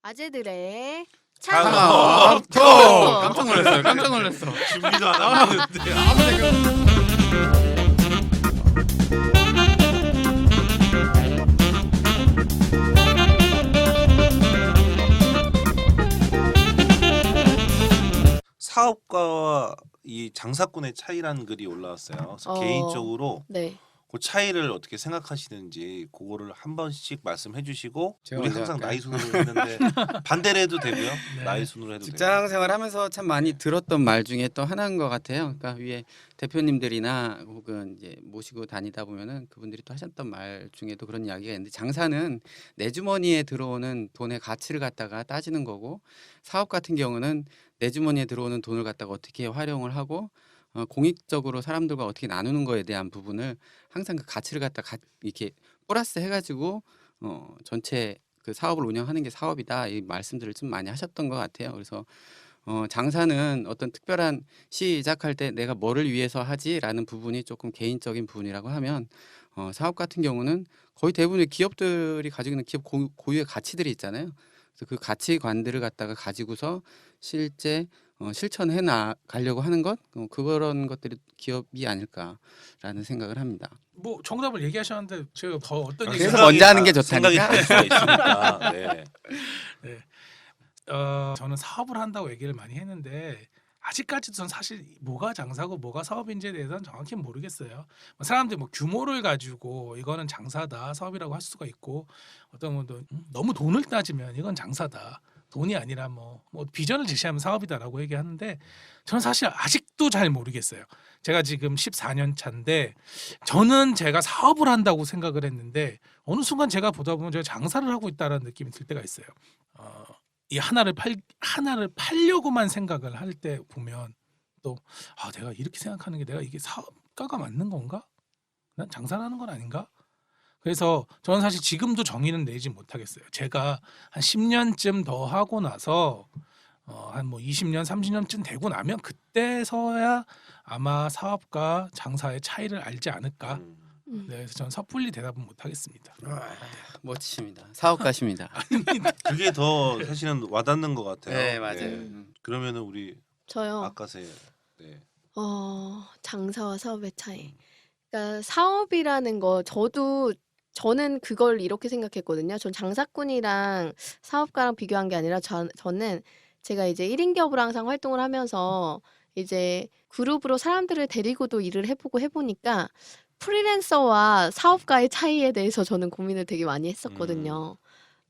아재들의 창업 창업 톡! 깜짝 놀랐어요. 깜짝 놀랐어. 준비도 안 하고 있는데 아무 생각. 사업가와 이 장사꾼의 차이라는 글이 올라왔어요. 그래서 개인적으로 네. 그 차이를 어떻게 생각하시는지 그거를 한 번씩 말씀해 주시고 제가 우리 먼저 항상 할까요? 나이 순으로 했는데 반대로 해도 되고요. 네. 나이 순으로 해도 되고. 직장 생활하면서 참 많이 들었던 말 중에 또 하나인 것 같아요. 그러니까 위에 대표님들이나 혹은 이제 모시고 다니다 보면은 그분들이 또 하셨던 말 중에도 그런 이야기가 있는데, 장사는 내 주머니에 들어오는 돈의 가치를 갖다가 따지는 거고, 사업 같은 경우는 내 주머니에 들어오는 돈을 갖다가 어떻게 활용을 하고 공익적으로 사람들과 어떻게 나누는 거에 대한 부분을 항상 그 가치를 갖다 이렇게 플러스 해가지고 전체 그 사업을 운영하는 게 사업이다, 이 말씀들을 좀 많이 하셨던 것 같아요. 그래서 장사는 어떤 특별한 시작할 때 내가 뭐를 위해서 하지라는 부분이 조금 개인적인 부분이라고 하면, 사업 같은 경우는 거의 대부분의 기업들이 가지고 있는 기업 고유의 가치들이 있잖아요. 그래서 그 가치관들을 갖다가 가지고서 실제 실천해 나가려고 하는 것, 그런 것들이 기업이 아닐까라는 생각을 합니다. 뭐 정답을 얘기하셨는데 제가 더 어떤 얘기 그래서 먼저 하는 게 생각이 좋다니까. 다를 수가 있으니까. 네. 저는 사업을 한다고 얘기를 많이 했는데 아직까지도 전 사실 뭐가 장사고 뭐가 사업인지에 대해서는 정확히 모르겠어요. 뭐 사람들이 뭐 규모를 가지고 이거는 장사다, 사업이라고 할 수가 있고, 어떤 분도 너무 돈을 따지면 이건 장사다, 돈이 아니라 뭐 비전을 제시하면 사업이다라고 얘기하는데, 저는 사실 아직도 잘 모르겠어요. 제가 지금 14년 차인데 저는 제가 사업을 한다고 생각을 했는데 어느 순간 제가 보다 보면 제가 장사를 하고 있다는 느낌이 들 때가 있어요. 이 하나를 팔려고만 생각을 할 때 보면 또 내가 이렇게 생각하는 게 내가 이게 사업가가 맞는 건가? 난 장사를 하는 건 아닌가? 그래서 저는 사실 지금도 정의는 내지 못하겠어요. 제가 한 10년쯤 더 하고 나서 한 뭐 20년, 30년쯤 되고 나면 그때서야 아마 사업과 장사의 차이를 알지 않을까. 네, 그래서 저는 섣불리 대답은 못하겠습니다. 멋지십니다. 사업가십니다. 그게 더 사실은 와닿는 것 같아요. 네, 맞아요. 그러면은 우리 저요. 아까세 네. 장사와 사업의 차이. 그러니까 사업이라는 거 저는 그걸 이렇게 생각했거든요. 전 장사꾼이랑 사업가랑 비교한 게 아니라 저는 제가 이제 1인 기업으로 항상 활동을 하면서 이제 그룹으로 사람들을 데리고도 일을 해보고 해보니까 프리랜서와 사업가의 차이에 대해서 저는 고민을 되게 많이 했었거든요.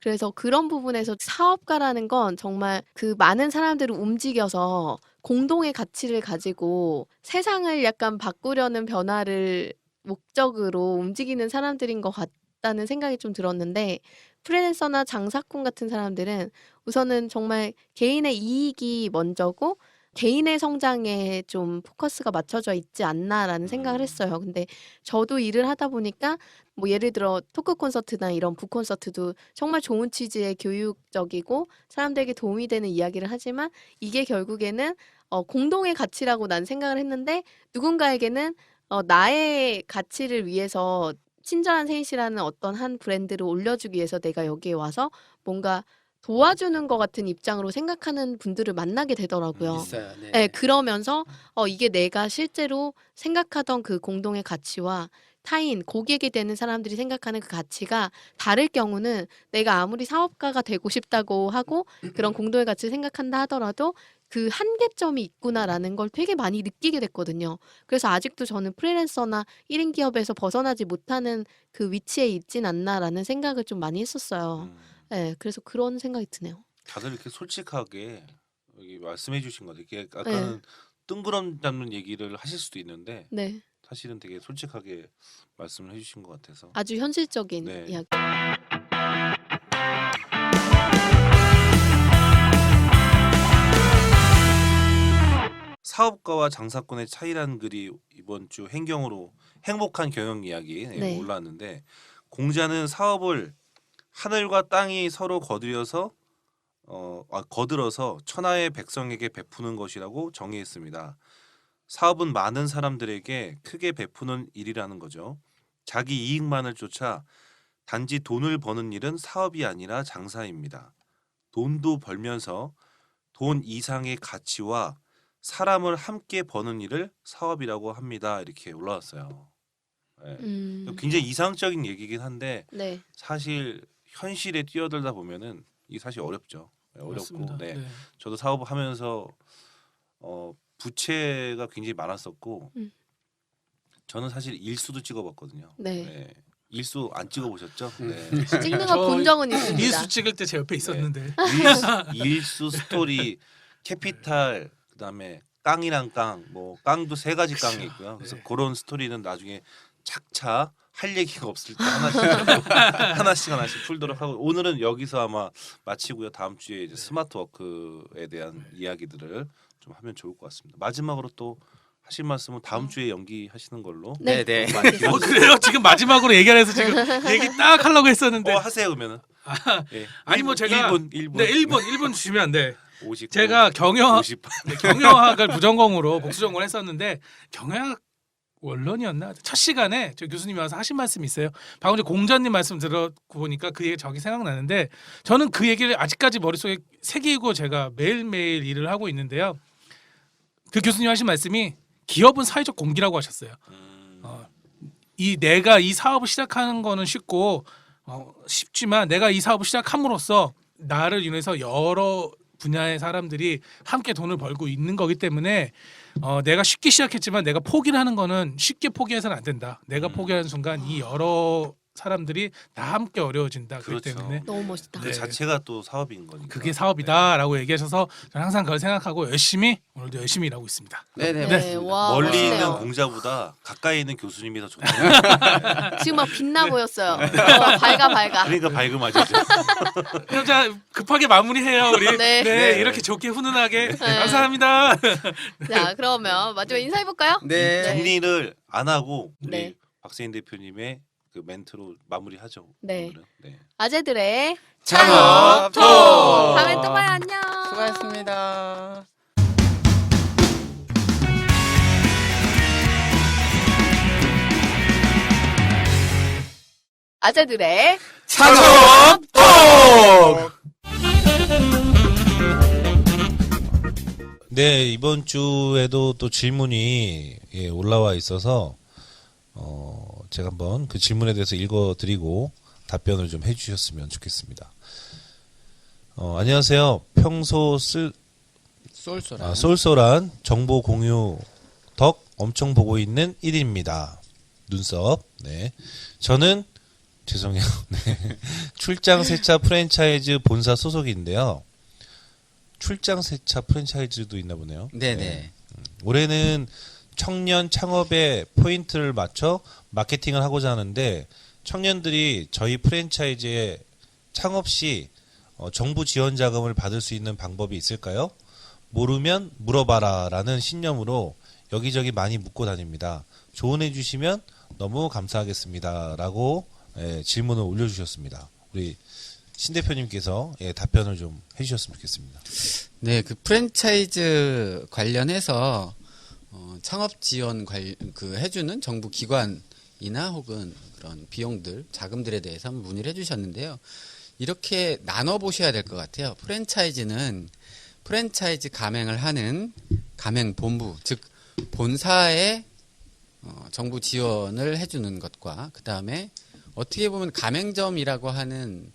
그래서 그런 부분에서 사업가라는 건 정말 그 많은 사람들을 움직여서 공동의 가치를 가지고 세상을 약간 바꾸려는 변화를 목적으로 움직이는 사람들인 것 같다는 생각이 좀 들었는데, 프리랜서나 장사꾼 같은 사람들은 우선은 정말 개인의 이익이 먼저고 개인의 성장에 좀 포커스가 맞춰져 있지 않나라는 생각을 했어요. 근데 저도 일을 하다 보니까 뭐 예를 들어 토크 콘서트나 이런 북 콘서트도 정말 좋은 취지의 교육적이고 사람들에게 도움이 되는 이야기를 하지만 이게 결국에는 공동의 가치라고 난 생각을 했는데, 누군가에게는 나의 가치를 위해서 친절한 세이시라는 어떤 한 브랜드를 올려주기 위해서 내가 여기에 와서 뭔가 도와주는 것 같은 입장으로 생각하는 분들을 만나게 되더라고요. 있어요. 네. 네, 그러면서 이게 내가 실제로 생각하던 그 공동의 가치와 타인, 고객이 되는 사람들이 생각하는 그 가치가 다를 경우는 내가 아무리 사업가가 되고 싶다고 하고 그런 공동의 가치를 생각한다 하더라도 그 한계점이 있구나라는 걸 되게 많이 느끼게 됐거든요. 그래서 아직도 저는 프리랜서나 1인 기업에서 벗어나지 못하는 그 위치에 있진 않나라는 생각을 좀 많이 했었어요. 네, 그래서 그런 생각이 드네요. 다들 이렇게 솔직하게 여기 말씀해 주신 것 같아요. 이게 아까는 뜬구름 잡는 얘기를 하실 수도 있는데 네, 사실은 되게 솔직하게 말씀을 해주신 것 같아서 아주 현실적인 네. 이야기. 사업가와 장사꾼의 차이라는 글이 이번 주 행경으로 행복한 경영 이야기 네. 올라왔는데, 공자는 사업을 하늘과 땅이 서로 거들어서 천하의 백성에게 베푸는 것이라고 정의했습니다. 사업은 많은 사람들에게 크게 베푸는 일이라는 거죠. 자기 이익만을 쫓아 단지 돈을 버는 일은 사업이 아니라 장사입니다. 돈도 벌면서 돈 이상의 가치와 사람을 함께 버는 일을 사업이라고 합니다. 이렇게 올라왔어요. 네. 굉장히 이상적인 얘기긴 한데 네. 사실 현실에 뛰어들다 보면은 이게 사실 어렵죠. 네, 어렵고 맞습니다. 네. 네. 저도 사업을 하면서 부채가 굉장히 많았었고 저는 사실 일수도 찍어봤거든요. 네. 일수 안 찍어보셨죠? 네. 찍는 저 거 본 적은 있습니다. 일수 찍을 때 제 옆에 있었는데. 일수 스토리, 캐피탈, 그다음에 깡이랑 깡, 뭐 깡도 세 가지 깡이 있고요. 그래서 네. 그런 스토리는 나중에 착차 할 얘기가 없을 때 하나씩 풀도록 하고 오늘은 여기서 아마 마치고요. 다음 주에 이제 스마트 워크에 대한 이야기들을 좀 하면 좋을 것 같습니다. 마지막으로 또 하실 말씀은 다음 주에 연기하시는 걸로. 네. 네. 그래요? 지금 마지막으로 얘기해서 지금 얘기 딱 하려고 했었는데. 하세요 그러면은. 네. 아니 뭐 제가 1분. 네, 1분 주시면 안 돼. 50. 제가 50. 경영학을 부전공으로 복수 전공했었는데 경영학 원론이었나? 첫 시간에 저 교수님이 와서 하신 말씀이 있어요. 방금 전 공자님 말씀 들었고 보니까 그 얘기 저기 생각나는데 저는 그 얘기를 아직까지 머릿속에 새기고 제가 매일매일 일을 하고 있는데요. 그 교수님 하신 말씀이 기업은 사회적 공기라고 하셨어요. 내가 이 사업을 시작하는 거는 쉽지만 내가 이 사업을 시작함으로써 나를 인해서 여러 분야의 사람들이 함께 돈을 벌고 있는 거기 때문에 내가 쉽게 시작했지만 내가 포기를 하는 거는 쉽게 포기해서는 안 된다. 내가 포기하는 순간 이 여러 사람들이 다 함께 어려워진다. 그렇기 그렇죠. 때문에 너무 멋있다. 그 네. 자체가 또 사업인 거니까. 그게 사업이다라고 얘기하셔서 저는 항상 그걸 생각하고 오늘도 열심히 일하고 있습니다. 네네. 네. 와, 멀리 멋있네요. 있는 공자보다 가까이 있는 교수님이 더 좋네요. 지금 막 빛나 보였어요. 밝아. 그러니까 밝음하죠. 그럼 자 급하게 마무리해요 우리. 네. 네. 이렇게 좋게 훈훈하게 감사합니다. 자, 그러면 마지막 인사해 볼까요? 네. 정리를 안 하고 우리 네. 박세인 대표님의 그 멘트로 마무리하죠. 네. 오늘은. 네. 아재들의 창업 톡! 다음에 또 봐요. 안녕. 수고하셨습니다. 아재들의 창업 톡! 네, 이번 주에도 또 질문이 올라와 있어서 제가 한번 그 질문에 대해서 읽어드리고 답변을 좀 해주셨으면 좋겠습니다. 안녕하세요. 평소 쏠쏠한 정보 공유 덕 엄청 보고 있는 1인입니다. 눈썹. 네. 저는 죄송해요. 네. 출장 세차 프랜차이즈 본사 소속인데요. 출장 세차 프랜차이즈도 있나 보네요. 네네. 올해는 청년 창업에 포인트를 맞춰 마케팅을 하고자 하는데 청년들이 저희 프랜차이즈에 창업 시 정부 지원 자금을 받을 수 있는 방법이 있을까요? 모르면 물어봐라 라는 신념으로 여기저기 많이 묻고 다닙니다. 조언해 주시면 너무 감사하겠습니다 라고 질문을 올려주셨습니다. 우리 신 대표님께서 답변을 좀 해주셨으면 좋겠습니다. 네, 그 프랜차이즈 관련해서 창업 지원 해주는 정부 기관이나 혹은 그런 비용들, 자금들에 대해서 한번 문의를 해주셨는데요. 이렇게 나눠 보셔야 될 것 같아요. 프랜차이즈는 프랜차이즈 가맹을 하는 가맹본부, 즉 본사에 정부 지원을 해주는 것과 그 다음에 어떻게 보면 가맹점이라고 하는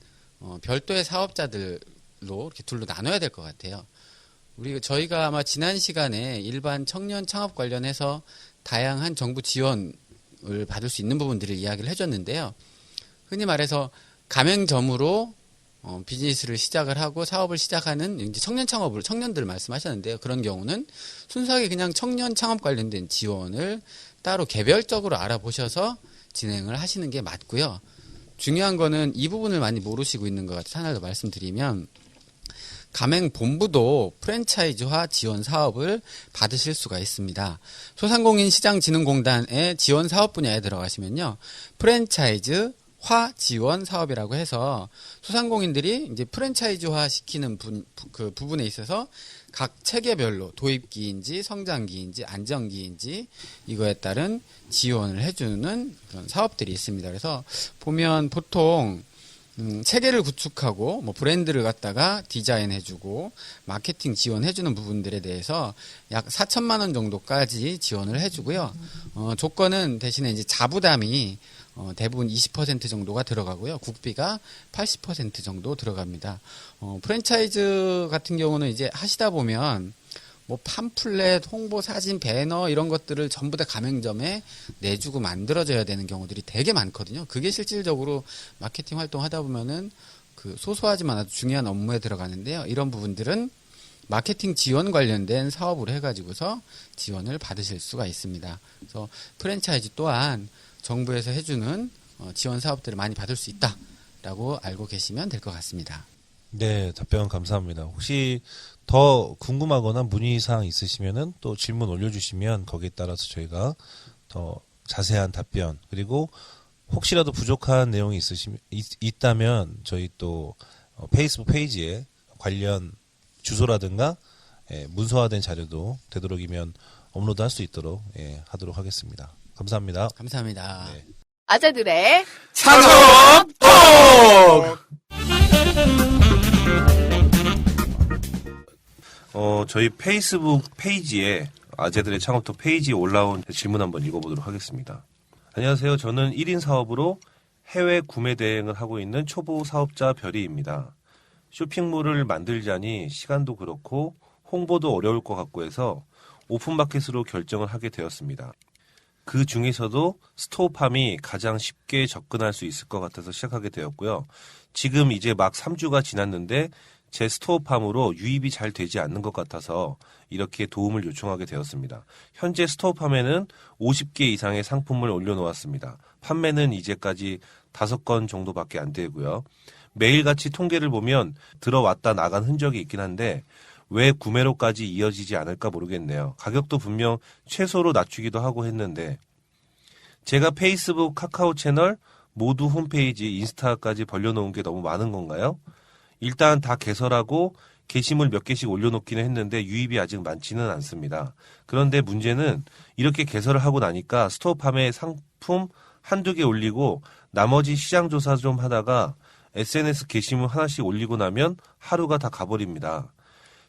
별도의 사업자들로 이렇게 둘로 나눠야 될 것 같아요. 저희가 아마 지난 시간에 일반 청년 창업 관련해서 다양한 정부 지원을 받을 수 있는 부분들을 이야기를 해줬는데요. 흔히 말해서 가맹점으로 비즈니스를 시작을 하고 사업을 시작하는 이제 청년 창업을 청년들 말씀하셨는데요. 그런 경우는 순수하게 그냥 청년 창업 관련된 지원을 따로 개별적으로 알아보셔서 진행을 하시는 게 맞고요. 중요한 거는 이 부분을 많이 모르시고 있는 것 같아서 하나 더 말씀드리면 가맹본부도 프랜차이즈화 지원 사업을 받으실 수가 있습니다. 소상공인시장진흥공단의 지원 사업 분야에 들어가시면요. 프랜차이즈화 지원 사업이라고 해서 소상공인들이 이제 프랜차이즈화 시키는 그 부분에 있어서 각 체계별로 도입기인지 성장기인지 안정기인지 이거에 따른 지원을 해주는 그런 사업들이 있습니다. 그래서 보면 보통 체계를 구축하고 뭐 브랜드를 갖다가 디자인해주고 마케팅 지원해주는 부분들에 대해서 약 4천만 원 정도까지 지원을 해주고요. 조건은 대신에 이제 자부담이 대부분 20% 정도가 들어가고요. 국비가 80% 정도 들어갑니다. 프랜차이즈 같은 경우는 이제 하시다 보면 뭐 팜플렛, 홍보 사진, 배너 이런 것들을 전부 다 가맹점에 내주고 만들어져야 되는 경우들이 되게 많거든요. 그게 실질적으로 마케팅 활동하다 보면은 그 소소하지만 아주 중요한 업무에 들어가는데요. 이런 부분들은 마케팅 지원 관련된 사업으로 해가지고서 지원을 받으실 수가 있습니다. 그래서 프랜차이즈 또한 정부에서 해주는 지원 사업들을 많이 받을 수 있다라고 알고 계시면 될 것 같습니다. 네, 답변 감사합니다. 혹시 더 궁금하거나 문의사항 있으시면은 또 질문 올려주시면 거기에 따라서 저희가 더 자세한 답변, 그리고 혹시라도 부족한 내용이 있다면 저희 또 페이스북 페이지에 관련 주소라든가 문서화된 자료도 되도록이면 업로드 할 수 있도록 하도록 하겠습니다. 감사합니다. 감사합니다. 네. 아재들의 창업톡! 저희 페이스북 페이지에 아재들의 창업톡 페이지에 올라온 질문 한번 읽어보도록 하겠습니다. 안녕하세요. 저는 1인 사업으로 해외 구매 대행을 하고 있는 초보 사업자 별이입니다. 쇼핑몰을 만들자니 시간도 그렇고 홍보도 어려울 것 같고 해서 오픈마켓으로 결정을 하게 되었습니다. 그 중에서도 스토어팜이 가장 쉽게 접근할 수 있을 것 같아서 시작하게 되었고요. 지금 이제 막 3주가 지났는데 제 스토어팜으로 유입이 잘 되지 않는 것 같아서 이렇게 도움을 요청하게 되었습니다. 현재 스토어팜에는 50개 이상의 상품을 올려놓았습니다. 판매는 이제까지 5건 정도밖에 안 되고요. 매일같이 통계를 보면 들어왔다 나간 흔적이 있긴 한데 왜 구매로까지 이어지지 않을까 모르겠네요. 가격도 분명 최소로 낮추기도 하고 했는데 제가 페이스북, 카카오 채널, 모두 홈페이지, 인스타까지 벌려놓은 게 너무 많은 건가요? 일단 다 개설하고 게시물 몇 개씩 올려놓기는 했는데 유입이 아직 많지는 않습니다. 그런데 문제는 이렇게 개설을 하고 나니까 스토어팜에 상품 한두 개 올리고 나머지 시장 조사 좀 하다가 SNS 게시물 하나씩 올리고 나면 하루가 다 가버립니다.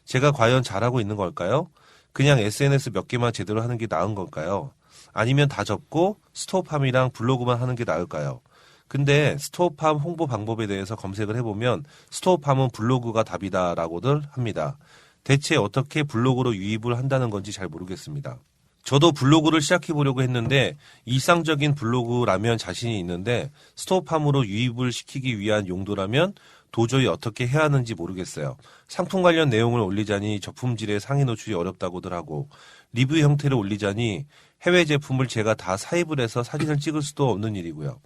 제가 과연 잘하고 있는 걸까요? 그냥 SNS 몇 개만 제대로 하는 게 나은 걸까요? 아니면 다 접고 스토어팜이랑 블로그만 하는 게 나을까요? 근데 스토어팜 홍보 방법에 대해서 검색을 해보면 스토어팜은 블로그가 답이다라고들 합니다. 대체 어떻게 블로그로 유입을 한다는 건지 잘 모르겠습니다. 저도 블로그를 시작해보려고 했는데 일상적인 블로그라면 자신이 있는데 스토어팜으로 유입을 시키기 위한 용도라면 도저히 어떻게 해야 하는지 모르겠어요. 상품 관련 내용을 올리자니 저품질의 상위 노출이 어렵다고들 하고 리뷰 형태로 올리자니 해외 제품을 제가 다 사입을 해서 사진을 찍을 수도 없는 일이고요.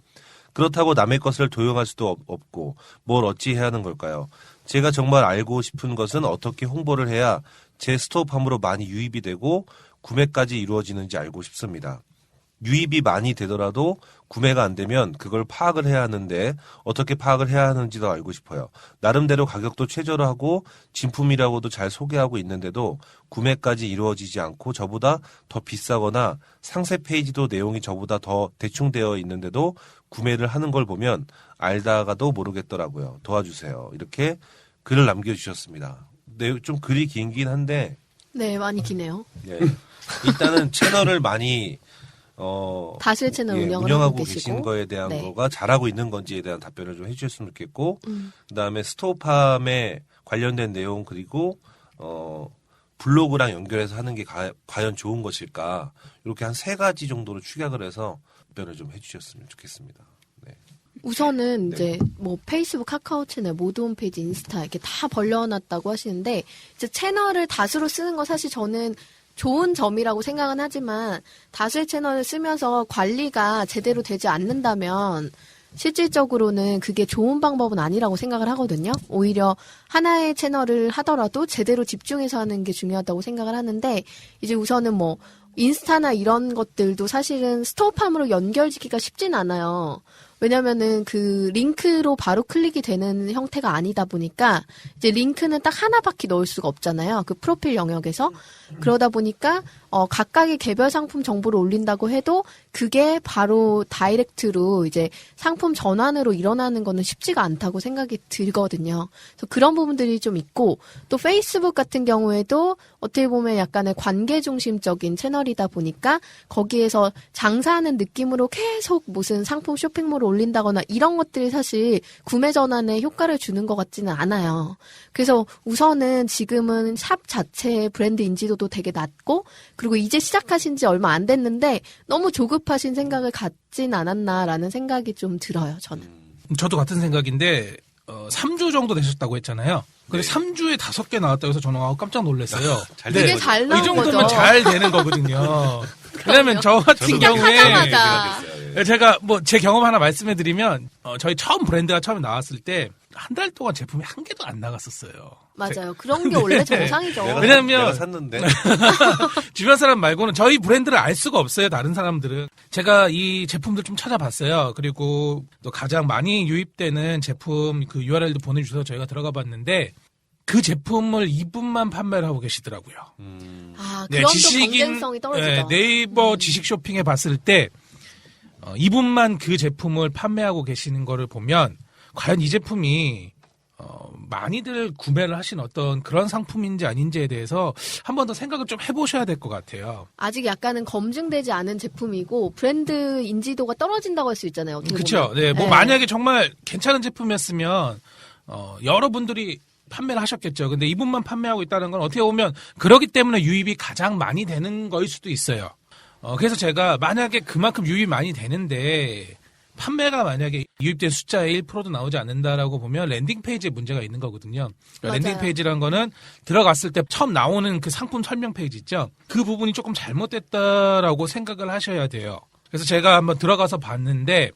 그렇다고 남의 것을 도용할 수도 없고 뭘 어찌 해야 하는 걸까요? 제가 정말 알고 싶은 것은 어떻게 홍보를 해야 제 스토어팜으로 많이 유입이 되고 구매까지 이루어지는지 알고 싶습니다. 유입이 많이 되더라도 구매가 안 되면 그걸 파악을 해야 하는데 어떻게 파악을 해야 하는지도 알고 싶어요. 나름대로 가격도 최저로 하고 진품이라고도 잘 소개하고 있는데도 구매까지 이루어지지 않고 저보다 더 비싸거나 상세 페이지도 내용이 저보다 더 대충 되어 있는데도 구매를 하는 걸 보면 알다가도 모르겠더라고요. 도와주세요. 이렇게 글을 남겨주셨습니다. 네, 좀 글이 긴긴 한데 네, 많이 기네요. 예, 일단은 채널을 많이 다수의 채널 예, 운영을 운영하고 하고 계시고 계신 거에 대한 네. 거가 잘하고 있는 건지에 대한 답변을 좀 해주셨으면 좋겠고 음. 그다음에 스토어팜에 관련된 내용 그리고 블로그랑 연결해서 하는 게 과연 좋은 것일까 이렇게 한 3가지 정도로 축약을 해서 답변을 좀 해주셨으면 좋겠습니다. 네. 우선은 네. 이제 뭐 페이스북, 카카오 채널, 모두 홈페이지, 인스타 이렇게 다 벌려놨다고 하시는데 이제 채널을 다수로 쓰는 거 사실 저는 좋은 점이라고 생각은 하지만 다수의 채널을 쓰면서 관리가 제대로 되지 않는다면 실질적으로는 그게 좋은 방법은 아니라고 생각을 하거든요. 오히려 하나의 채널을 하더라도 제대로 집중해서 하는 게 중요하다고 생각을 하는데 이제 우선은 뭐 인스타나 이런 것들도 사실은 스토어팜으로 연결짓기가 쉽진 않아요. 왜냐면은 그 링크로 바로 클릭이 되는 형태가 아니다 보니까 이제 링크는 딱 하나밖에 넣을 수가 없잖아요. 그 프로필 영역에서. 그러다 보니까 각각의 개별 상품 정보를 올린다고 해도 그게 바로 다이렉트로 이제 상품 전환으로 일어나는 거는 쉽지가 않다고 생각이 들거든요. 그래서 그런 부분들이 좀 있고 또 페이스북 같은 경우에도 어떻게 보면 약간의 관계 중심적인 채널이다 보니까 거기에서 장사하는 느낌으로 계속 무슨 상품 쇼핑몰을 올린다거나 이런 것들이 사실 구매 전환에 효과를 주는 것 같지는 않아요. 그래서 우선은 지금은 샵 자체의 브랜드 인지도도 되게 낮고 그리고 이제 시작하신 지 얼마 안 됐는데 너무 조급하신 생각을 갖진 않았나라는 생각이 좀 들어요, 저는. 저도 같은 생각인데 3주 정도 되셨다고 했잖아요. 근데 네. 3주에 5개 나왔다고 해서 저는 깜짝 놀랐어요. 잘 되게 되는 잘 거죠. 나온 이 정도면 거죠. 잘 되는 거거든요. 왜냐면 저 같은 시작하자마자. 경우에 예. 제가 뭐 제 경험 하나 말씀해드리면 저희 처음 브랜드가 처음에 나왔을 때 한 달 동안 제품이 한 개도 안 나갔었어요. 맞아요. 그런 게 원래 네. 정상이죠. 왜냐면- 내가 샀는데 주변 사람 말고는 저희 브랜드를 알 수가 없어요. 다른 사람들은. 제가 이 제품들 좀 찾아봤어요. 그리고 또 가장 많이 유입되는 제품 그 URL도 보내주셔서 저희가 들어가 봤는데 그 제품을 이분만 판매를 하고 계시더라고요. 아, 네, 그럼 또 경쟁성이 떨어지죠. 네이버 지식 쇼핑에 봤을 때 이분만 그 제품을 판매하고 계시는 거를 보면 과연 이 제품이 많이들 구매를 하신 어떤 그런 상품인지 아닌지에 대해서 한 번 더 생각을 좀 해보셔야 될 것 같아요. 아직 약간은 검증되지 않은 제품이고 브랜드 인지도가 떨어진다고 할 수 있잖아요. 어떻게 그렇죠. 보면. 네, 뭐 네. 만약에 정말 괜찮은 제품이었으면 여러분들이 판매를 하셨겠죠. 근데 이분만 판매하고 있다는 건 어떻게 보면 그러기 때문에 유입이 가장 많이 되는 거일 수도 있어요. 그래서 제가 만약에 그만큼 유입이 많이 되는데 판매가 만약에 유입된 숫자의 1%도 나오지 않는다라고 보면 랜딩 페이지에 문제가 있는 거거든요. 그러니까 랜딩 맞아요. 페이지라는 거는 들어갔을 때 처음 나오는 그 상품 설명 페이지 있죠. 그 부분이 조금 잘못됐다라고 생각을 하셔야 돼요. 그래서 제가 한번 들어가서 봤는데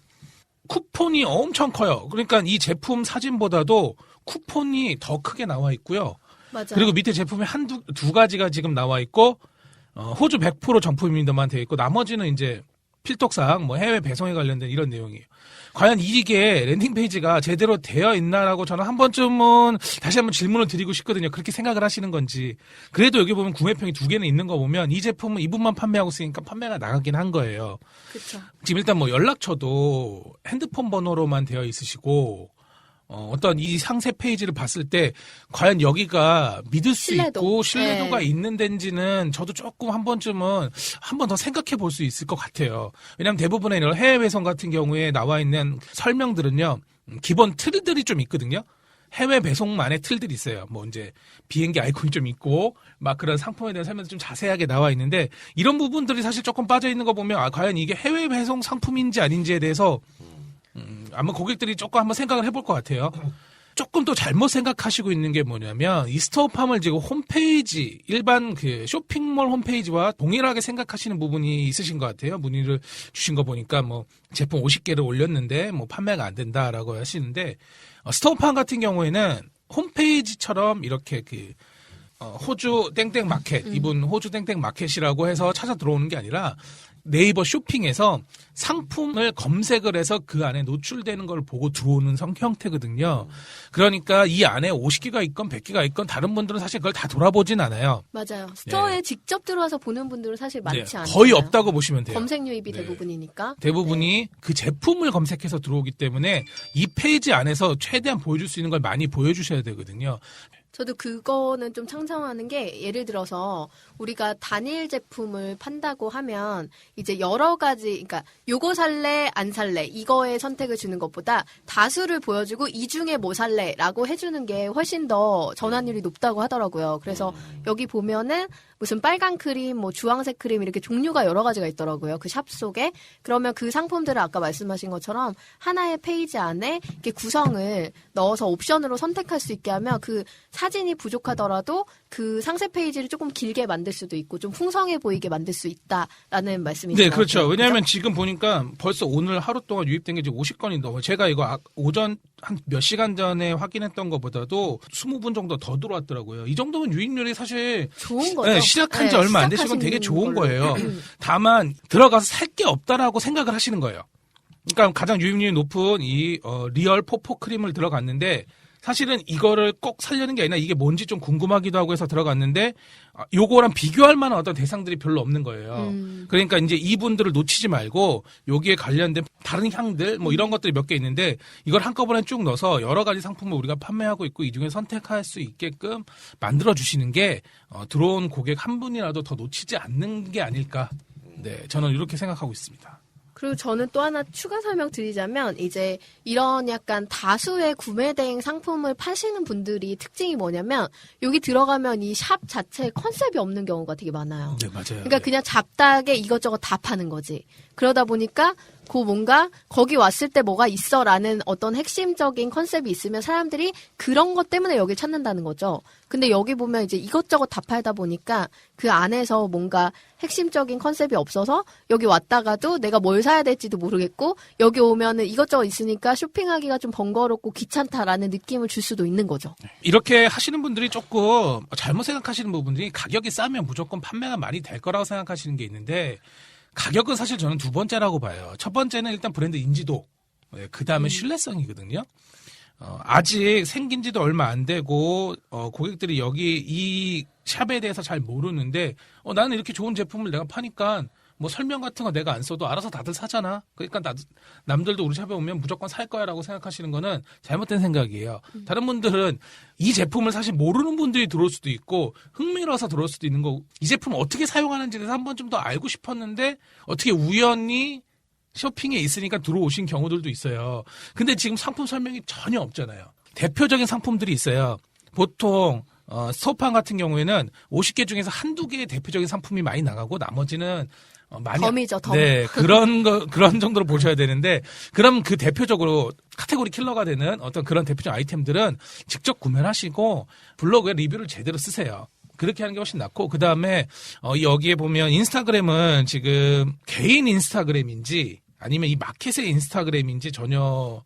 쿠폰이 엄청 커요. 그러니까 이 제품 사진보다도 쿠폰이 더 크게 나와 있고요. 맞아요. 그리고 밑에 제품이 두 가지가 지금 나와 있고 호주 100% 정품입니다만 되어 있고 나머지는 이제 필독사항 뭐 해외 배송에 관련된 이런 내용이에요. 과연 이게 랜딩 페이지가 제대로 되어 있나라고 저는 한 번쯤은 다시 한번 질문을 드리고 싶거든요. 그렇게 생각을 하시는 건지. 그래도 여기 보면 구매평이 2개는 있는 거 보면 이 제품은 이분만 판매하고 있으니까 판매가 나가긴 한 거예요. 그렇죠. 지금 일단 뭐 연락처도 핸드폰 번호로만 되어 있으시고 어떤 이 상세 페이지를 봤을 때 과연 여기가 믿을 수 신뢰도. 있고 신뢰도가 네. 있는 데인지는 저도 조금 한 번쯤은 한 번 더 생각해 볼 수 있을 것 같아요. 왜냐하면 대부분의 이런 해외 배송 같은 경우에 나와 있는 설명들은요 기본 틀들이 좀 있거든요. 해외 배송만의 틀들이 있어요. 뭐 이제 비행기 아이콘이 좀 있고 막 그런 상품에 대한 설명도 좀 자세하게 나와 있는데 이런 부분들이 사실 조금 빠져 있는 거 보면 과연 이게 해외 배송 상품인지 아닌지에 대해서 아마 고객들이 조금 한번 생각을 해볼 것 같아요. 조금 또 잘못 생각하시고 있는 게 뭐냐면 이 스토어팜을 지금 홈페이지 일반 그 쇼핑몰 홈페이지와 동일하게 생각하시는 부분이 있으신 것 같아요. 문의를 주신 거 보니까 뭐 제품 50개를 올렸는데 뭐 판매가 안 된다라고 하시는데 스토어팜 같은 경우에는 홈페이지처럼 이렇게 그 호주 땡땡 마켓 이분 호주 땡땡 마켓이라고 해서 찾아 들어오는 게 아니라 네이버 쇼핑에서 상품을 검색을 해서 그 안에 노출되는 걸 보고 들어오는 형태거든요. 그러니까 이 안에 50개가 있건 100개가 있건 다른 분들은 사실 그걸 다 돌아보진 않아요. 맞아요. 스토어에 직접 들어와서 보는 분들은 사실 많지 네, 않아요. 거의 없다고 보시면 돼요. 검색 유입이 네. 대부분이니까. 대부분이 그 제품을 검색해서 들어오기 때문에 이 페이지 안에서 최대한 보여줄 수 있는 걸 많이 보여주셔야 되거든요. 저도 그거는 좀 창성하는 게 예를 들어서 우리가 단일 제품을 판다고 하면 이제 여러 가지 그러니까 요거 살래 안 살래 이거에 선택을 주는 것보다 다수를 보여주고 이 중에 뭐 살래라고 해주는 게 훨씬 더 전환율이 높다고 하더라고요. 그래서 여기 보면은 무슨 빨간 크림, 뭐 주황색 크림 이렇게 종류가 여러 가지가 있더라고요. 그 샵 속에. 그러면 그 상품들을 아까 말씀하신 것처럼 하나의 페이지 안에 이렇게 구성을 넣어서 옵션으로 선택할 수 있게 하면 그 사진이 부족하더라도 그 상세 페이지를 조금 길게 만들 수도 있고 좀 풍성해 보이게 만들 수 있다라는 말씀이신 네, 것 그렇죠. 같아요. 왜냐하면 지금 보니까 벌써 오늘 하루 동안 유입된 게 지금 50건이 넘어요. 제가 이거 오전 한 몇 시간 전에 확인했던 것보다도 20분 정도 더 들어왔더라고요. 이 정도면 유입률이 사실 좋은 거죠. 네, 시작한 지 네, 얼마 안 되시면 시작하시는 되게 좋은 걸로. 거예요. 다만 들어가서 살 게 없다라고 생각을 하시는 거예요. 그러니까 가장 유입률이 높은 이 리얼 포포 크림을 들어갔는데 사실은 이거를 꼭 살려는 게 아니라 이게 뭔지 좀 궁금하기도 하고 해서 들어갔는데 요거랑 비교할 만한 어떤 대상들이 별로 없는 거예요. 그러니까 이제 이분들을 놓치지 말고 여기에 관련된 다른 향들 뭐 이런 것들이 몇 개 있는데 이걸 한꺼번에 쭉 넣어서 여러 가지 상품을 우리가 판매하고 있고 이 중에 선택할 수 있게끔 만들어 주시는 게 들어온 고객 한 분이라도 더 놓치지 않는 게 아닐까. 네, 저는 이렇게 생각하고 있습니다. 그리고 저는 또 하나 추가 설명 드리자면 이제 이런 약간 다수의 구매 대행 상품을 파시는 분들이 특징이 뭐냐면 여기 들어가면 이 샵 자체에 컨셉이 없는 경우가 되게 많아요. 네, 맞아요. 그러니까 그냥 잡다하게 이것저것 다 파는 거지. 그러다 보니까 그 뭔가 거기 왔을 때 뭐가 있어라는 어떤 핵심적인 컨셉이 있으면 사람들이 그런 것 때문에 여길 찾는다는 거죠. 근데 여기 보면 이제 이것저것 다 팔다 보니까 그 안에서 뭔가 핵심적인 컨셉이 없어서 여기 왔다가도 내가 뭘 사야 될지도 모르겠고 여기 오면은 이것저것 있으니까 쇼핑하기가 좀 번거롭고 귀찮다라는 느낌을 줄 수도 있는 거죠. 이렇게 하시는 분들이 조금 잘못 생각하시는 부분들이 가격이 싸면 무조건 판매가 많이 될 거라고 생각하시는 게 있는데 가격은 사실 저는 두 번째라고 봐요. 첫 번째는 일단 브랜드 인지도, 그 다음에 신뢰성이거든요. 아직 생긴 지도 얼마 안 되고 고객들이 여기 이 샵에 대해서 잘 모르는데 나는 이렇게 좋은 제품을 내가 파니까 뭐 설명 같은 거 내가 안 써도 알아서 다들 사잖아. 그러니까 남들도 우리 샵에 오면 무조건 살 거야라고 생각하시는 거는 잘못된 생각이에요. 다른 분들은 이 제품을 사실 모르는 분들이 들어올 수도 있고 흥미로워서 들어올 수도 있는 거고 이 제품을 어떻게 사용하는지에 대해서 한 번 좀 더 알고 싶었는데 어떻게 우연히 쇼핑에 있으니까 들어오신 경우들도 있어요. 근데 지금 상품 설명이 전혀 없잖아요. 대표적인 상품들이 있어요. 보통 스토판 같은 경우에는 50개 중에서 한두 개의 대표적인 상품이 많이 나가고 나머지는 많이 덤이죠, 덤. 네, 그런 정도로 보셔야 되는데 그럼 그 대표적으로 카테고리 킬러가 되는 어떤 그런 대표적 아이템들은 직접 구매를 하시고 블로그에 리뷰를 제대로 쓰세요. 그렇게 하는 게 훨씬 낫고 그다음에 여기에 보면 인스타그램은 지금 개인 인스타그램인지 아니면 이 마켓의 인스타그램인지 전혀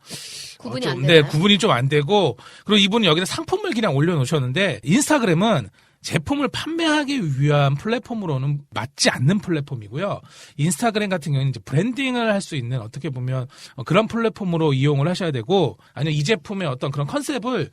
구분이 안 네, 되나요? 구분이 좀 안 되고 그리고 이분은 여기다 상품을 그냥 올려놓으셨는데 인스타그램은 제품을 판매하기 위한 플랫폼으로는 맞지 않는 플랫폼이고요. 인스타그램 같은 경우는 이제 브랜딩을 할 수 있는 어떻게 보면 그런 플랫폼으로 이용을 하셔야 되고 아니면 이 제품의 어떤 그런 컨셉을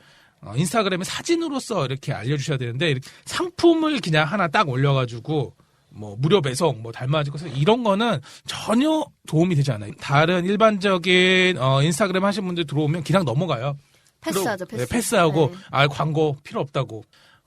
인스타그램에 사진으로서 이렇게 알려주셔야 되는데 이렇게 상품을 그냥 하나 딱 올려가지고 뭐 무료 배송, 뭐 달마지고 이런 거는 전혀 도움이 되지 않아요. 다른 일반적인 인스타그램 하시는 분들 들어오면 그냥 넘어가요. 패스하죠, 네, 패스. 패스하고 네. 광고 필요 없다고.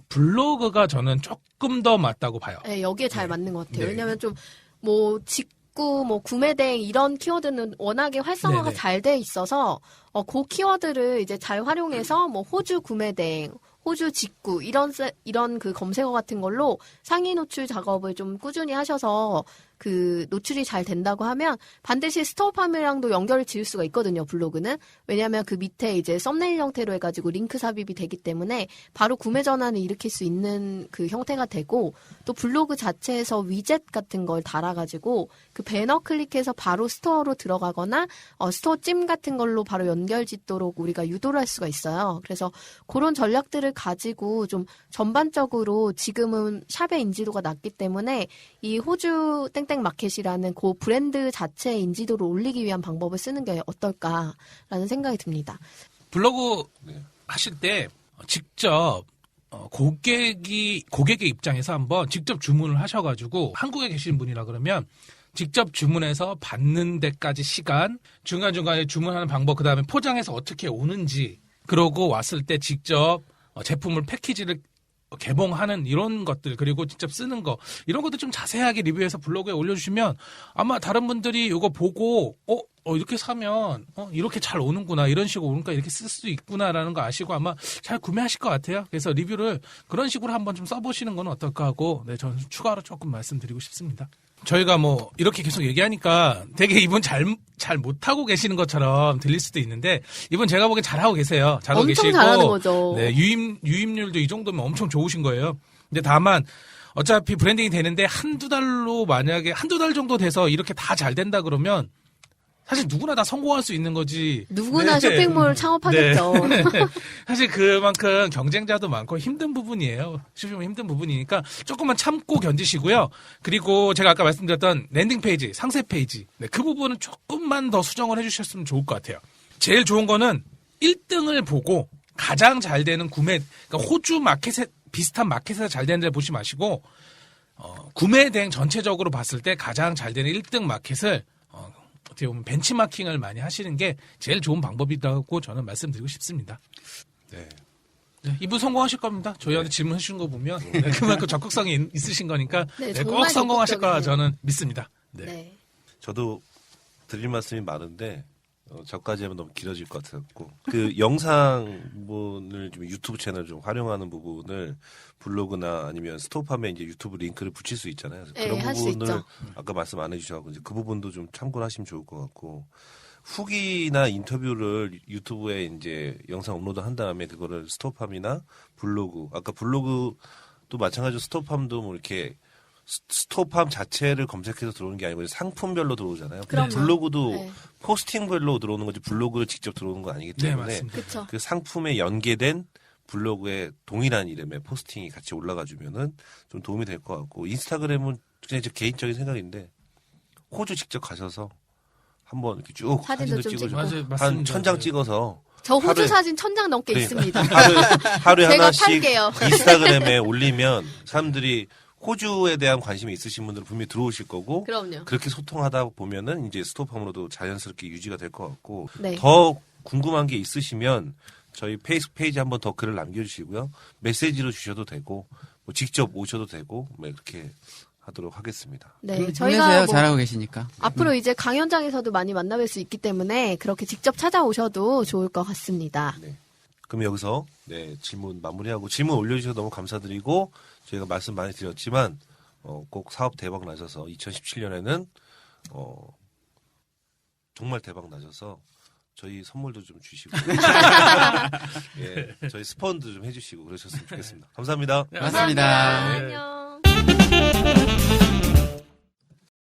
블로그가 저는 조금 더 맞다고 봐요. 네, 여기에 잘 맞는 것 같아요. 네. 왜냐면 좀 뭐 직구, 뭐 구매 대행 이런 키워드는 워낙에 활성화가 네네. 잘 돼 있어서 그 키워드를 이제 잘 활용해서 뭐 호주 구매 대행, 호주 직구 이런 그 검색어 같은 걸로 상위 노출 작업을 좀 꾸준히 하셔서 그 노출이 잘 된다고 하면 반드시 스토어팜이랑도 연결을 지을 수가 있거든요, 블로그는. 왜냐하면 그 밑에 이제 썸네일 형태로 해가지고 링크 삽입이 되기 때문에 바로 구매 전환을 일으킬 수 있는 그 형태가 되고 또 블로그 자체에서 위젯 같은 걸 달아가지고 그 배너 클릭해서 바로 스토어로 들어가거나 스토어 찜 같은 걸로 바로 연결 짓도록 우리가 유도를 할 수가 있어요. 그래서 그런 전략들을 가지고 좀 전반적으로 지금은 샵의 인지도가 낮기 때문에 이 호주 땡땡 마켓이라는 그 브랜드 자체의 인지도를 올리기 위한 방법을 쓰는 게 어떨까라는 생각이 듭니다. 블로그 하실 때 직접 고객의 입장에서 한번 직접 주문을 하셔가지고 한국에 계시는 분이라 그러면 직접 주문해서 받는 데까지 시간, 중간중간에 주문하는 방법, 그다음에 포장해서 어떻게 오는지, 그러고 왔을 때 직접 제품을 패키지를 개봉하는 이런 것들, 그리고 직접 쓰는 거, 이런 것도 좀 자세하게 리뷰해서 블로그에 올려주시면 아마 다른 분들이 이거 보고 이렇게 사면 이렇게 잘 오는구나, 이런 식으로 오니까 이렇게 쓸 수도 있구나라는 거 아시고 아마 잘 구매하실 것 같아요. 그래서 리뷰를 그런 식으로 한번 좀 써보시는 건 어떨까 하고, 네, 저는 추가로 조금 말씀드리고 싶습니다. 저희가 뭐 이렇게 계속 얘기하니까 되게 이분 잘 못하고 계시는 것처럼 들릴 수도 있는데 이분 제가 보기엔 잘하고 계세요. 잘하고 엄청 계시고, 잘하는 거죠. 네, 유입률도 이 정도면 엄청 좋으신 거예요. 근데 다만 어차피 브랜딩이 되는데 한두 달 정도 돼서 이렇게 다 잘 된다 그러면 사실 누구나 다 성공할 수 있는 거지. 누구나 네. 쇼핑몰 창업하겠죠. 사실 그만큼 경쟁자도 많고 힘든 부분이에요. 쉽게 말하면 힘든 부분이니까 조금만 참고 견디시고요. 그리고 제가 아까 말씀드렸던 랜딩 페이지, 상세 페이지. 네, 그 부분은 조금만 더 수정을 해주셨으면 좋을 것 같아요. 제일 좋은 거는 1등을 보고 가장 잘 되는 구매, 그러니까 호주 마켓에, 비슷한 마켓에서 잘 되는 데 보지 마시고, 구매 대행 전체적으로 봤을 때 가장 잘 되는 1등 마켓을 어떻게 보면 벤치마킹을 많이 하시는 게 제일 좋은 방법이라고 저는 말씀드리고 싶습니다. 네. 네, 이분 성공하실 겁니다. 저희한테 질문해 주신 거 보면 네, 그만큼 적극성이 있으신 거니까 네, 네, 꼭 정말 성공하실 거라 적극적이세요. 저는 믿습니다. 네. 네. 저도 드릴 말씀이 많은데 저까지 하면 너무 길어질 것 같았고 그 영상 부분을 좀 유튜브 채널 좀 활용하는 부분을 블로그나 아니면 스토업하면 이제 유튜브 링크를 붙일 수 있잖아요. 네, 그런 할수 부분을 있죠. 아까 말씀 안 해주셔서 이제 그 부분도 좀 참고하시면 좋을 것 같고 후기나 인터뷰를 유튜브에 이제 영상 업로드 한 다음에 그거를 스토업함이나 블로그 아까 블로그도 마찬가지로 스토업함도 뭐 이렇게 스토업함 자체를 검색해서 들어오는 게 아니고 상품별로 들어오잖아요. 그럼요. 블로그도 네. 포스팅별로 들어오는 거지 블로그를 직접 들어오는 건 아니기 네, 때문에 맞습니다. 그쵸. 그 상품에 연계된 블로그에 동일한 이름의 포스팅이 같이 올라가 주면은 좀 도움이 될 것 같고 인스타그램은 그냥 제 개인적인 생각인데 호주 직접 가셔서 한번 이렇게 쭉 사진도 사진도 좀 찍어주고 맞아요, 한 맞습니다. 1000장 찍어서 저 호주 하루에- 사진 1000장 넘게 네. 있습니다. 하루에 제가 하나씩 팔게요. 인스타그램에 올리면 사람들이 호주에 대한 관심이 있으신 분들은 분명히 들어오실 거고 그럼요. 그렇게 소통하다 보면은 이제 스토업함으로도 자연스럽게 유지가 될 것 같고 네. 더 궁금한 게 있으시면 저희 페이스북 페이지 한번 더 글을 남겨주시고요 메시지로 주셔도 되고 뭐 직접 오셔도 되고 뭐 이렇게 하도록 하겠습니다. 네, 힘내세요. 저희가 뭐 잘하고 계시니까. 앞으로 이제 강연장에서도 많이 만나뵐 수 있기 때문에 그렇게 직접 찾아오셔도 좋을 것 같습니다. 네. 그럼 여기서 네, 질문 마무리하고 질문 올려주셔서 너무 감사드리고 저희가 말씀 많이 드렸지만 꼭 사업 대박 나셔서 2017년에는 정말 대박 나셔서 저희 선물도 좀 주시고 예, 저희 스폰도 좀 해주시고 그러셨으면 좋겠습니다. 감사합니다. 네, 맞습니다. 안녕.